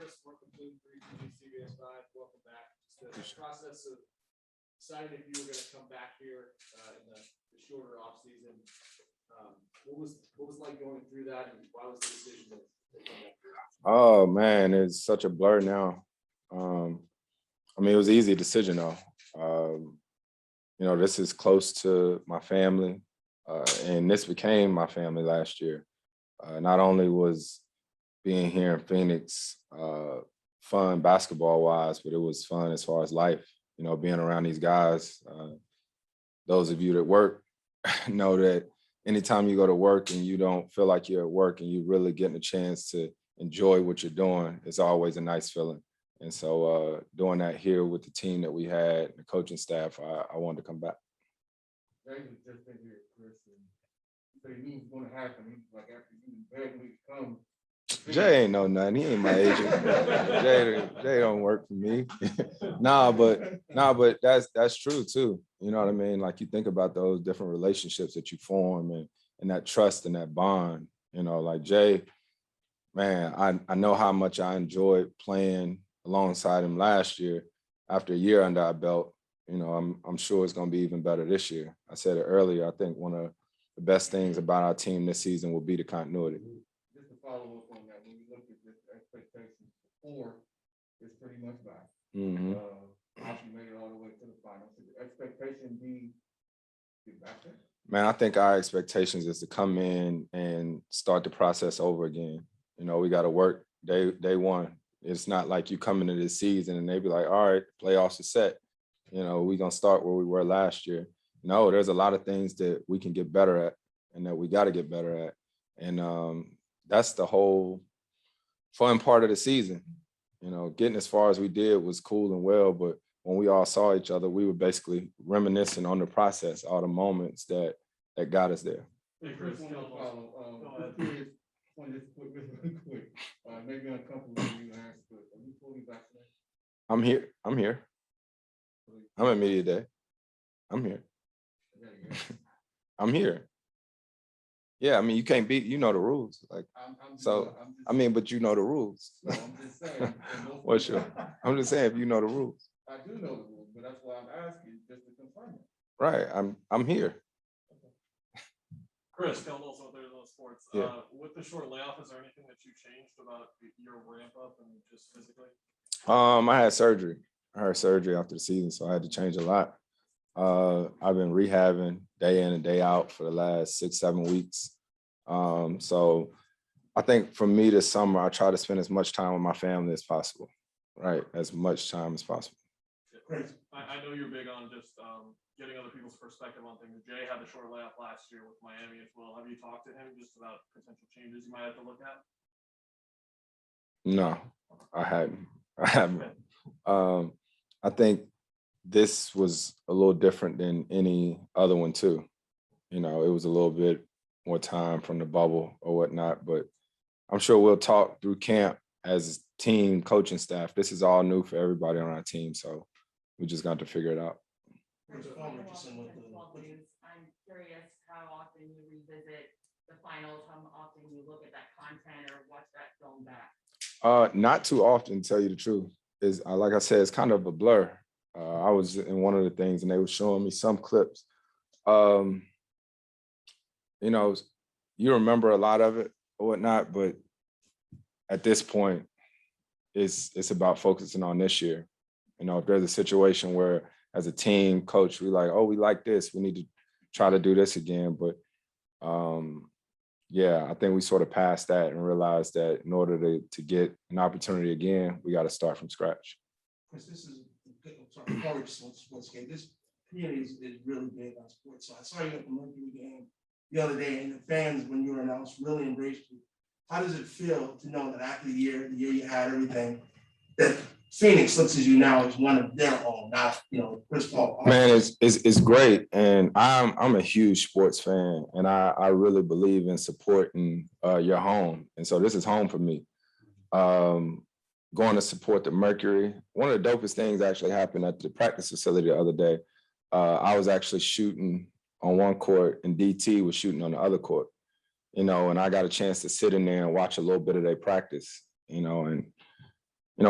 Chris, welcome to CBS 5. Welcome back. Just the process of deciding if you were going to come back here in the shorter off season. What was like going through that, and why was the decision to come back here? Oh man, it's such a blur now. I mean, it was an easy decision though. This is close to my family, and this became my family last year. Not only was being here in Phoenix fun basketball wise, but it was fun as far as life. Being around these guys. Those of you that work know that anytime you go to work and you don't feel like you're at work and you really getting a chance to enjoy what you're doing, it's always a nice feeling. And so doing that here with the team that we had, the coaching staff, I wanted to come back. Jay was just in here, Chris, and he said he knew it was going to happen. He was like, after you begged me to come. Jay ain't know nothing. He ain't my agent. Jay don't work for me. Nah, but that's true too. You know what I mean? Like you think about those different relationships that you form and that trust and that bond. Like Jay, man, I know how much I enjoyed playing alongside him last year. After a year under our belt, I'm sure it's going to be even better this year. I said it earlier. I think one of the best things about our team this season will be the continuity. Just to follow up on that, when you look at this expectations before, it's pretty much back. Mm-hmm. Obviously made it all the way to the final. Should the expectation be back there? Man, I think our expectations is to come in and start the process over again. We got to work day one. It's not like you come into this season and they be like, all right, playoffs are set. We're going to start where we were last year. No, there's a lot of things that we can get better at and that we got to get better at. And that's the whole fun part of the season. Getting as far as we did was cool and well, but when we all saw each other, we were basically reminiscing on the process, all the moments that got us there. Hey, Chris, one more follow. Curious, really quick. Maybe uncomfortable for you to answer, but are you fully vaccinated? I'm here. I'm at media day. I'm here. I'm here. Yeah, I mean, you can't beat, the rules. Like, but you know the rules. No, I'm just saying. Well, sure. I'm just saying if you know the rules. I do know the rules, but that's why I'm asking, just to confirm it. Right, I'm here. Chris, Kellen Olson with Arizona Sports. Yeah. With the short layoff, is there anything that you changed about your ramp up and just physically? I had surgery. I had surgery after the season, so I had to change a lot. I've been rehabbing day in and day out for the last 6-7 weeks. So I think for me this summer, I try to spend as much time with my family as possible, right? As much time as possible. Great. I know you're big on just getting other people's perspective on things. Jay had the short layoff last year with Miami as well. Have you talked to him just about potential changes you might have to look at? No, I haven't. I think this was a little different than any other one too. It was a little bit more time from the bubble or whatnot, but I'm sure we'll talk through camp as team coaching staff. This is all new for everybody on our team, so we just got to figure it out. I'm curious how often you revisit the finals, how often you look at that content or watch that film back? Not too often, to tell you the truth. Like I said, it's kind of a blur. I was in one of the things and they were showing me some clips. You remember a lot of it or whatnot, but at this point, it's about focusing on this year. If there's a situation where as a team coach, we like this, we need to try to do this again. But I think we sort of passed that and realized that in order to get an opportunity again, we got to start from scratch. Because this is college sports game. This community is really big on sports. So I saw you at the Mercury game the other day, and the fans, when you were announced, really embraced you. How does it feel to know that after the year you had everything, that Phoenix looks at you now as one of their own, not Chris Paul? Man, it's great, and I'm a huge sports fan, and I really believe in supporting your home, and so this is home for me. Going to support the Mercury. One of the dopest things actually happened at the practice facility the other day. I was actually shooting on one court, and DT was shooting on the other court. And I got a chance to sit in there and watch a little bit of their practice. And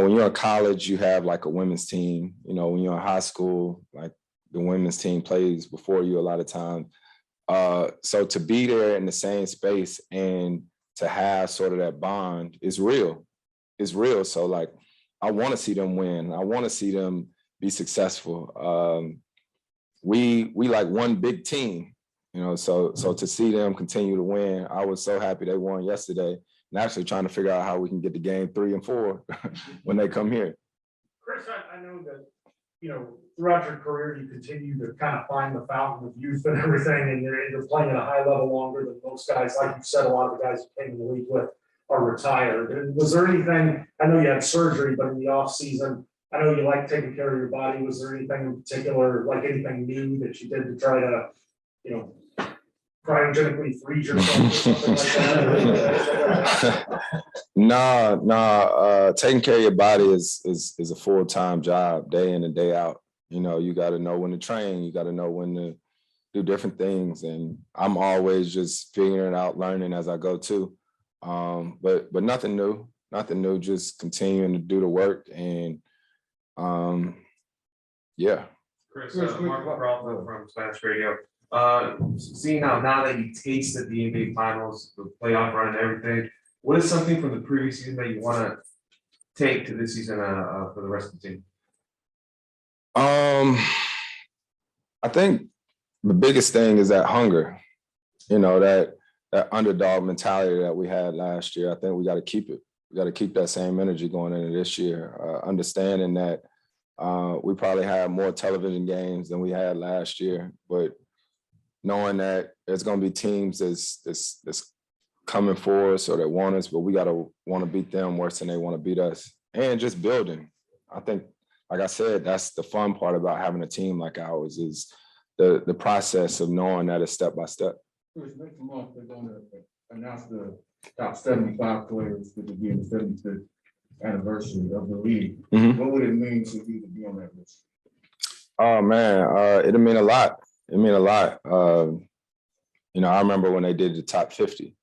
when you're in college, you have like a women's team. When you're in high school, like the women's team plays before you a lot of times. So to be there in the same space and to have sort of that bond is real. It's real. So like, I want to see them win. I want to see them be successful. We like one big team, so to see them continue to win, I was so happy they won yesterday. And actually trying to figure out how we can get to game 3 and 4 when they come here. Chris, I know that, throughout your career, you continue to kind of find the fountain of youth and everything, and you're playing at a high level longer than most guys. Like you said, a lot of the guys you came in the league with are retired. And was there anything, I know you had surgery, but in the off season, I know you like taking care of your body. Was there anything in particular, like anything new that you did to try to, cryogenically freeze yourself or something like that? No. Taking care of your body is a full-time job, day in and day out. You got to know when to train. You got to know when to do different things. And I'm always just figuring it out, learning as I go too. But nothing new, just continuing to do the work. And yeah. Chris, Marco Peralta from Spanish Radio. Seeing now that you tasted the NBA Finals, the playoff run and everything, what is something from the previous season that you want to take to this season for the rest of the team? I think the biggest thing is that hunger, that underdog mentality that we had last year. I think we got to keep it. We got to keep that same energy going into this year, understanding that we probably had more television games than we had last year, but knowing that there's going to be teams that's coming for us or that want us, but we got to want to beat them worse than they want to beat us, and just building. I think, like I said, that's the fun part about having a team like ours is the process of knowing that it's step by step. Chris, next month, they're going to announce the top 75 players that will be in the 75th anniversary of the league. Mhm. What would it mean to you to be on that list? Oh man, it'll mean a lot. It mean a lot. I remember when they did the top 50,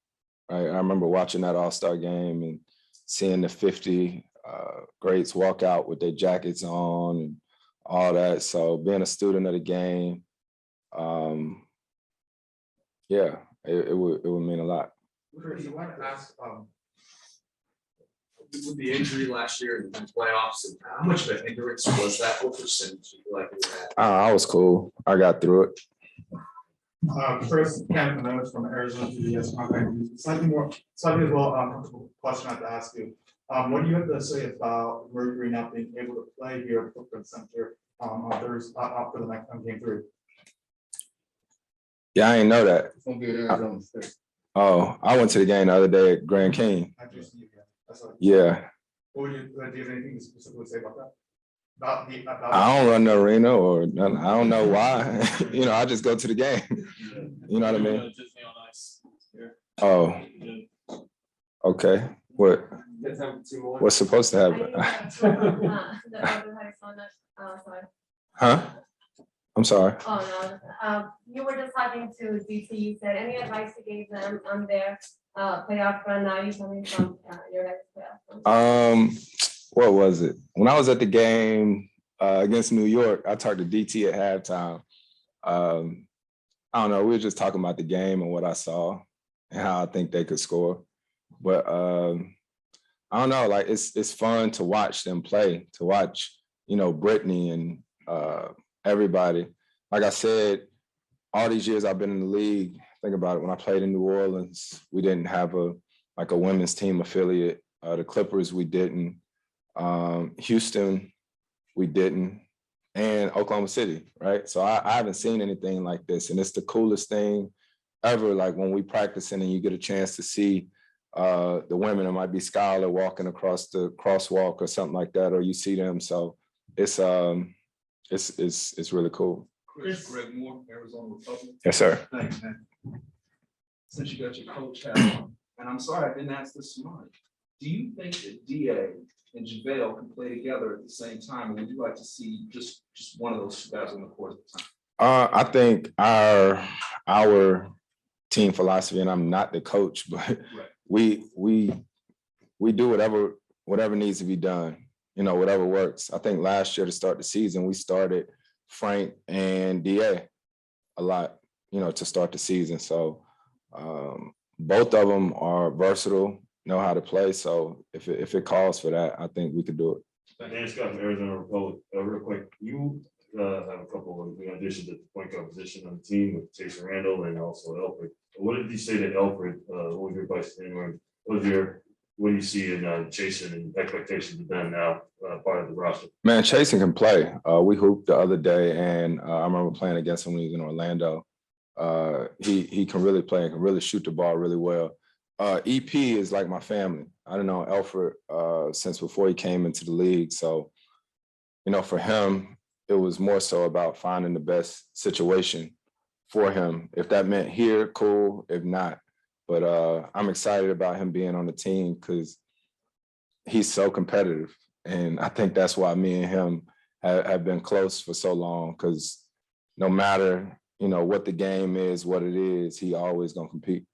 right? I remember watching that All-Star game and seeing the 50 greats walk out with their jackets on and all that. So being a student of the game, yeah, it would mean a lot. Chris, I wanted to ask, with the injury last year in the playoffs, and how much of an hindrance was that? What percentage do you feel like you had? I was cool. I got through it. Chris, Ken Manoach from Arizona PBS Contact News. Slightly as well, comfortable question I have to ask you. What do you have to say about Mercury not being able to play here at Footprint Center on Thursday after the next game 3? Yeah, I didn't know that. It's going to be at Arizona State. Oh, I went to the game the other day at Grand King. I just see you. That's all. Yeah. What would you, do you have anything to specifically say about that? I don't run the arena or nothing. I don't know why. I just go to the game. You know what I mean? Oh, okay. What's supposed to happen? Huh? I'm sorry. Oh, no. You were just talking to DT. You said any advice you gave them on their playoff run? Now you're coming from your next playoff run. What was it? When I was at the game against New York, I talked to DT at halftime. I don't know. We were just talking about the game and what I saw and how I think they could score. But I don't know. Like it's fun to watch them play. To watch, Brittany and everybody. Like I said, all these years I've been in the league. Think about it. When I played in New Orleans, we didn't have a women's team affiliate. The Clippers, we didn't. Houston, we didn't, and Oklahoma City, right? So I haven't seen anything like this, and it's the coolest thing ever. Like when we practicing and you get a chance to see the women, it might be Skylar walking across the crosswalk or something like that, or you see them. So it's really cool. Chris, Greg Moore, Arizona Republic. Yes, sir. Thanks, man. Since you got your coach hat on, and I'm sorry I didn't ask this to Mike. Do you think that DA and JaVale can play together at the same time, or would you like to see just one of those two guys on the court at the time? I think our team philosophy, and I'm not the coach, but Right. we do whatever needs to be done. whatever works. I think last year to start the season, we started Frank and DA a lot, to start the season. So both of them are versatile, know how to play. So if it calls for that, I think we could do it. Dan Scott from Arizona Republic, real quick, you have a couple of additions at the point guard position on the team with Jason Randall and also Alfred. What did you say to Alfred? What was your advice to him? What do you see in Jason and expectations of them now part of the roster? Man, Jason can play. We hooped the other day, and I remember playing against him when he was in Orlando. He can really play and can really shoot the ball really well. EP is like my family. I don't know Alfred since before he came into the league. So, for him, it was more so about finding the best situation for him. If that meant here, cool. If not, but I'm excited about him being on the team because he's so competitive. And I think that's why me and him have been close for so long, because no matter, what the game is, what it is, he always gonna compete.